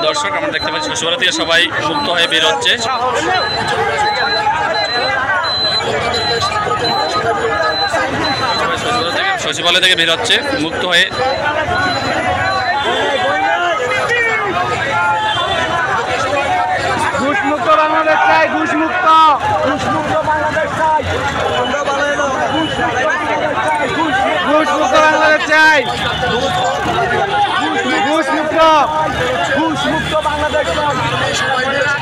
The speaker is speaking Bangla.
দর্শক আমরা দেখতে পাচ্ছি সচিবালয় থেকে সবাই মুক্ত হয়ে বের হচ্ছে। সচিবালয় থেকে বের হচ্ছে মুক্ত হয়ে। ঘুষমুক্ত বাংলাদেশ চাই, ঘুষমুক্ত, ঘুষমুক্ত বাংলাদেশ চাই, ঘুষমুক্ত বাংলাদেশ চাই, ঘুষমুক্ত, ঘুষমুক্ত বাংলাদেশ চাই।